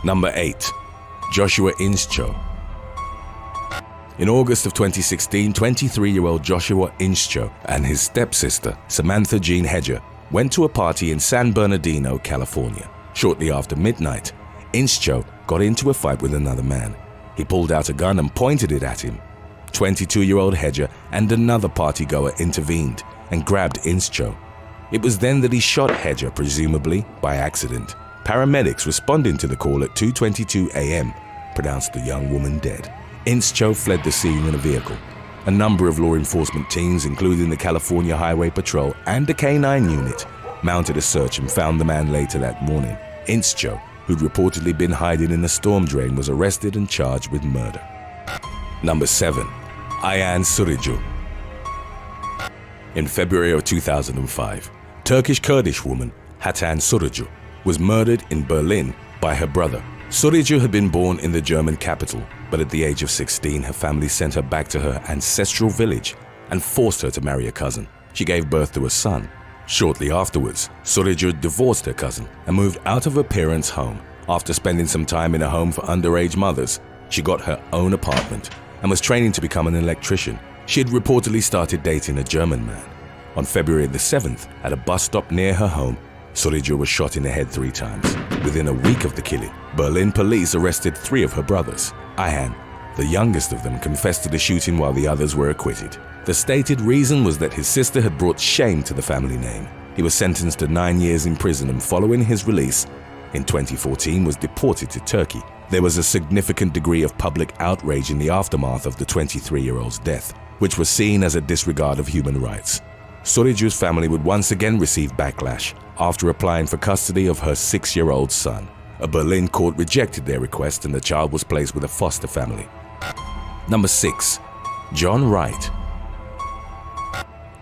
Number 8. Joshua Inscho. In August of 2016, 23-year-old Joshua Inscho and his stepsister, Samantha Jean Hedger, went to a party in San Bernardino, California. Shortly after midnight, Inscho got into a fight with another man. He pulled out a gun and pointed it at him. 22-year-old Hedger and another partygoer intervened and grabbed Inscho. It was then that he shot Hedger, presumably by accident. Paramedics responding to the call at 2:22 a.m. pronounced the young woman dead. Inscho fled the scene in a vehicle. A number of law enforcement teams, including the California Highway Patrol and the K-9 unit, mounted a search and found the man later that morning. Inscho, who'd reportedly been hiding in a storm drain, was arrested and charged with murder. Number 7. Ayan Suriju. In February of 2005, Turkish-Kurdish woman Ayan Suriju was murdered in Berlin by her brother. Suriju had been born in the German capital, but at the age of 16, her family sent her back to her ancestral village and forced her to marry a cousin. She gave birth to a son. Shortly afterwards, Suriju divorced her cousin and moved out of her parents' home. After spending some time in a home for underage mothers, she got her own apartment and was training to become an electrician. She had reportedly started dating a German man. On February the 7th, at a bus stop near her home, Suriju was shot in the head 3 times. Within a week of the killing, Berlin police arrested 3 of her brothers. Ayan, the youngest of them, confessed to the shooting while the others were acquitted. The stated reason was that his sister had brought shame to the family name. He was sentenced to 9 years in prison and following his release in 2014 was deported to Turkey. There was a significant degree of public outrage in the aftermath of the 23-year-old's death, which was seen as a disregard of human rights. Suriju's family would once again receive backlash after applying for custody of her 6-year-old son. A Berlin court rejected their request and the child was placed with a foster family. Number 6. John Wright.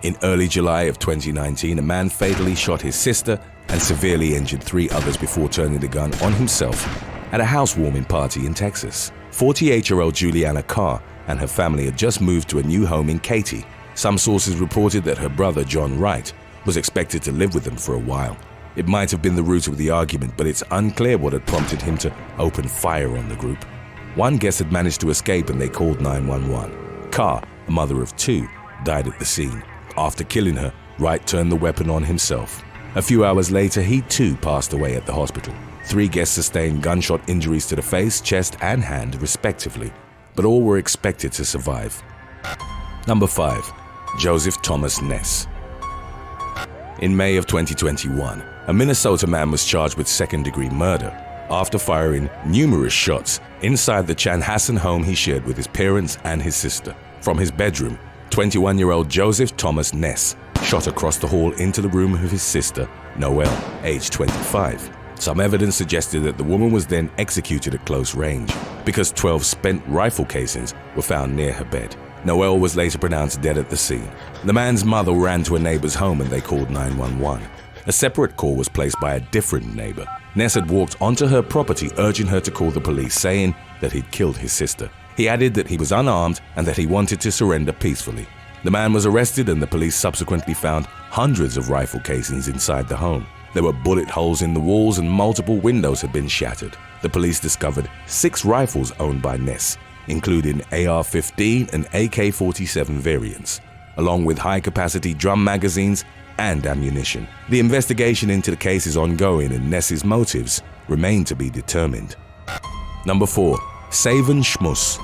In early July of 2019, a man fatally shot his sister and severely injured 3 others before turning the gun on himself at a housewarming party in Texas. 48-year-old Juliana Carr and her family had just moved to a new home in Katy. Some sources reported that her brother, John Wright, was expected to live with them for a while. It might have been the root of the argument, but it's unclear what had prompted him to open fire on the group. One guest had managed to escape and they called 911. Carr, a mother of 2, died at the scene. After killing her, Wright turned the weapon on himself. A few hours later, he too passed away at the hospital. 3 guests sustained gunshot injuries to the face, chest, and hand, respectively, but all were expected to survive. Number 5. Joseph Thomas Ness. In May of 2021, a Minnesota man was charged with second-degree murder after firing numerous shots inside the Chanhassen home he shared with his parents and his sister. From his bedroom, 21-year-old Joseph Thomas Ness shot across the hall into the room of his sister, Noelle, aged 25. Some evidence suggested that the woman was then executed at close range because 12 spent rifle casings were found near her bed. Noelle was later pronounced dead at the scene. The man's mother ran to a neighbor's home and they called 911. A separate call was placed by a different neighbor. Ness had walked onto her property urging her to call the police, saying that he'd killed his sister. He added that he was unarmed and that he wanted to surrender peacefully. The man was arrested and the police subsequently found hundreds of rifle casings inside the home. There were bullet holes in the walls and multiple windows had been shattered. The police discovered 6 rifles owned by Ness, including AR-15 and AK-47 variants, along with high-capacity drum magazines and ammunition. The investigation into the case is ongoing and Ness's motives remain to be determined. Number 4. Savan Schultz.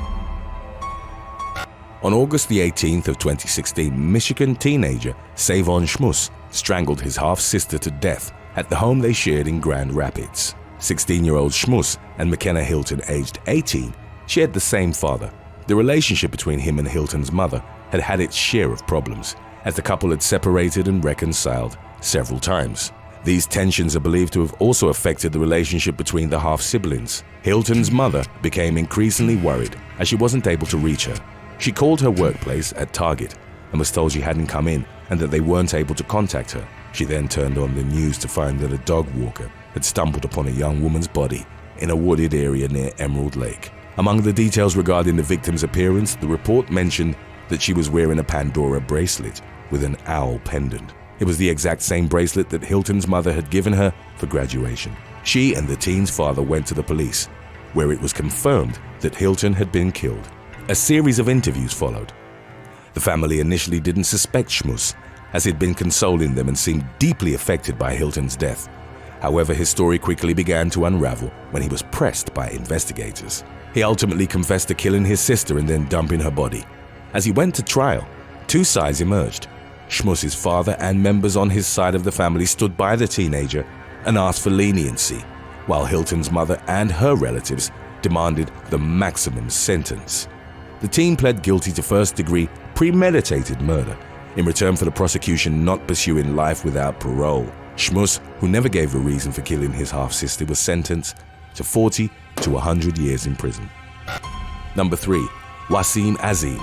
On August the 18th of 2016, Michigan teenager Savan Schultz strangled his half-sister to death at the home they shared in Grand Rapids. 16-year-old Schultz and McKenna Hilton, aged 18, shared the same father. The relationship between him and Hilton's mother had had its share of problems, as the couple had separated and reconciled several times. These tensions are believed to have also affected the relationship between the half-siblings. Hilton's mother became increasingly worried as she wasn't able to reach her. She called her workplace at Target and was told she hadn't come in and that they weren't able to contact her. She then turned on the news to find that a dog walker had stumbled upon a young woman's body in a wooded area near Emerald Lake. Among the details regarding the victim's appearance, the report mentioned that she was wearing a Pandora bracelet with an owl pendant. It was the exact same bracelet that Hilton's mother had given her for graduation. She and the teen's father went to the police, where it was confirmed that Hilton had been killed. A series of interviews followed. The family initially didn't suspect Schmutz, as he'd been consoling them and seemed deeply affected by Hilton's death. However, his story quickly began to unravel when he was pressed by investigators. He ultimately confessed to killing his sister and then dumping her body. As he went to trial, two sides emerged. Schmutz's father and members on his side of the family stood by the teenager and asked for leniency, while Hilton's mother and her relatives demanded the maximum sentence. The teen pled guilty to first-degree premeditated murder in return for the prosecution not pursuing life without parole. Schmutz, who never gave a reason for killing his half-sister, was sentenced to 40 to 100 years in prison. Number 3. Wasim Azeem.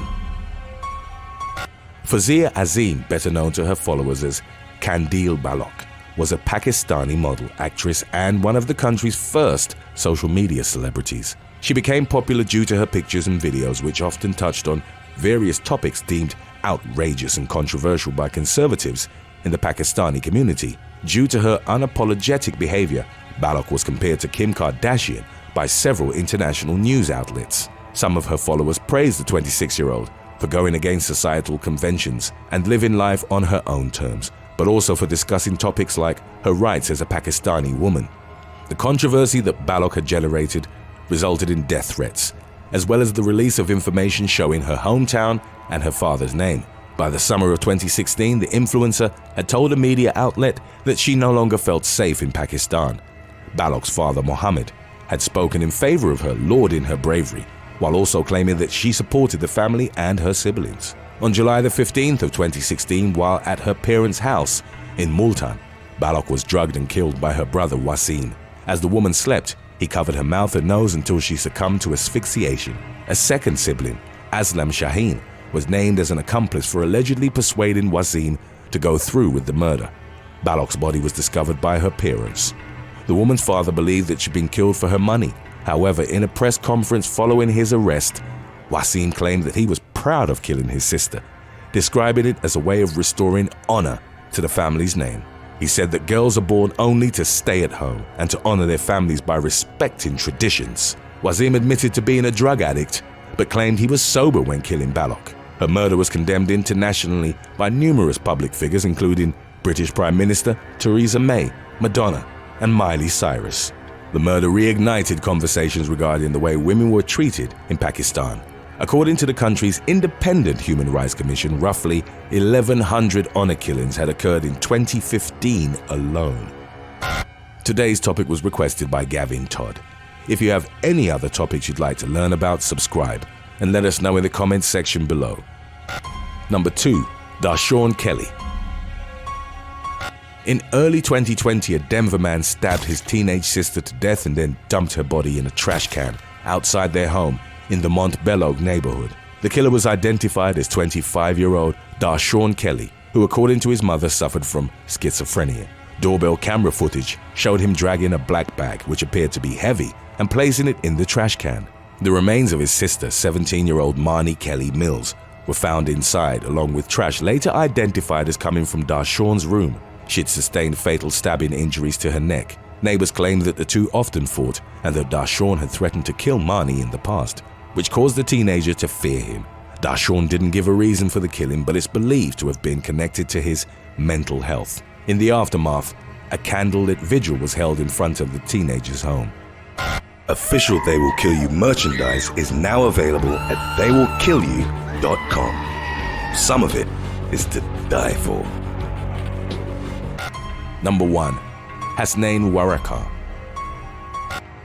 Wasim Azeem, better known to her followers as Kandil Balok, was a Pakistani model, actress, and one of the country's first social media celebrities. She became popular due to her pictures and videos, which often touched on various topics deemed outrageous and controversial by conservatives in the Pakistani community. Due to her unapologetic behavior, Balok was compared to Kim Kardashian by several international news outlets. Some of her followers praised the 26-year-old for going against societal conventions and living life on her own terms, but also for discussing topics like her rights as a Pakistani woman. The controversy that Balok had generated resulted in death threats, as well as the release of information showing her hometown and her father's name. By the summer of 2016, the influencer had told a media outlet that she no longer felt safe in Pakistan. Balok's father, Mohammed, had spoken in favor of her, lauding her bravery, while also claiming that she supported the family and her siblings. On July the 15th of 2016, while at her parents' house in Multan, Balok was drugged and killed by her brother Wasim. As the woman slept, he covered her mouth and nose until she succumbed to asphyxiation. A second sibling, Aslam Shaheen, was named as an accomplice for allegedly persuading Wasim to go through with the murder. Balok's body was discovered by her parents. The woman's father believed that she'd been killed for her money. However, in a press conference following his arrest, Wasim claimed that he was proud of killing his sister, describing it as a way of restoring honor to the family's name. He said that girls are born only to stay at home and to honor their families by respecting traditions. Wasim admitted to being a drug addict, but claimed he was sober when killing Balok. Her murder was condemned internationally by numerous public figures, including British Prime Minister Theresa May, Madonna, and Miley Cyrus. The murder reignited conversations regarding the way women were treated in Pakistan. According to the country's independent Human Rights Commission, roughly 1,100 honor killings had occurred in 2015 alone. Today's topic was requested by Gavin Todd. If you have any other topics you'd like to learn about, subscribe and let us know in the comments section below. Number 2. Darshan Kelly. In early 2020, a Denver man stabbed his teenage sister to death and then dumped her body in a trash can outside their home in the Montbello neighborhood. The killer was identified as 25-year-old Darshan Kelly, who, according to his mother, suffered from schizophrenia. Doorbell camera footage showed him dragging a black bag, which appeared to be heavy, and placing it in the trash can. The remains of his sister, 17-year-old Marnie Kelly Mills, were found inside, along with trash later identified as coming from Darshan's room. She had sustained fatal stabbing injuries to her neck. Neighbors claimed that the two often fought and that Darshan had threatened to kill Marnie in the past, which caused the teenager to fear him. Darshan didn't give a reason for the killing, but it's believed to have been connected to his mental health. In the aftermath, a candlelit vigil was held in front of the teenager's home. Official They Will Kill You merchandise is now available at theywillkillyou.com. Some of it is to die for. Number 1. Named Waraka.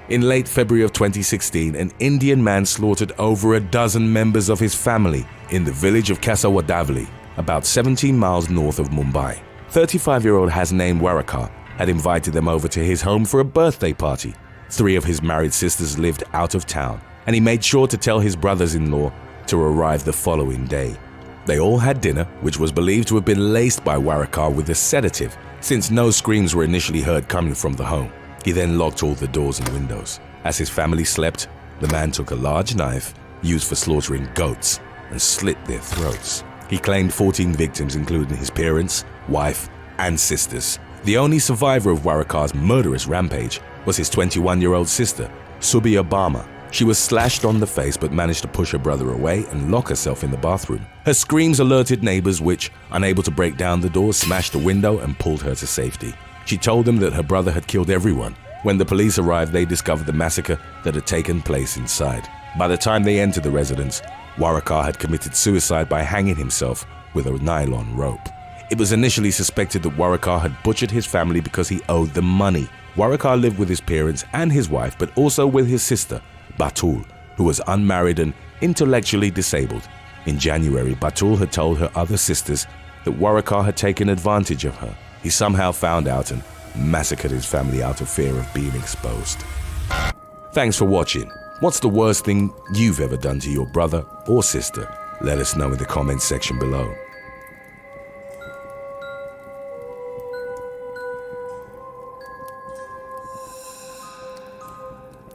In late February of 2016, an Indian man slaughtered over a dozen members of his family in the village of Kasawadavli, about 17 miles north of Mumbai. 35-year-old Named Waraka had invited them over to his home for a birthday party. 3 of his married sisters lived out of town, and he made sure to tell his brothers-in-law to arrive the following day. They all had dinner, which was believed to have been laced by Waraka with a sedative, since no screams were initially heard coming from the home. He then locked all the doors and windows. As his family slept, the man took a large knife used for slaughtering goats and slit their throats. He claimed 14 victims, including his parents, wife, and sisters. The only survivor of Waraka's murderous rampage was his 21-year-old sister, Subi Obama. She was slashed on the face but managed to push her brother away and lock herself in the bathroom. Her screams alerted neighbors which, unable to break down the door, smashed the window and pulled her to safety. She told them that her brother had killed everyone. When the police arrived, they discovered the massacre that had taken place inside. By the time they entered the residence, Waraka had committed suicide by hanging himself with a nylon rope. It was initially suspected that Waraka had butchered his family because he owed them money. Waraka lived with his parents and his wife, but also with his sister, Batul, who was unmarried and intellectually disabled. In January, Batul had told her other sisters that Waraka had taken advantage of her. He somehow found out and massacred his family out of fear of being exposed. Thanks for watching. What's the worst thing you've ever done to your brother or sister? Let us know in the comments section below.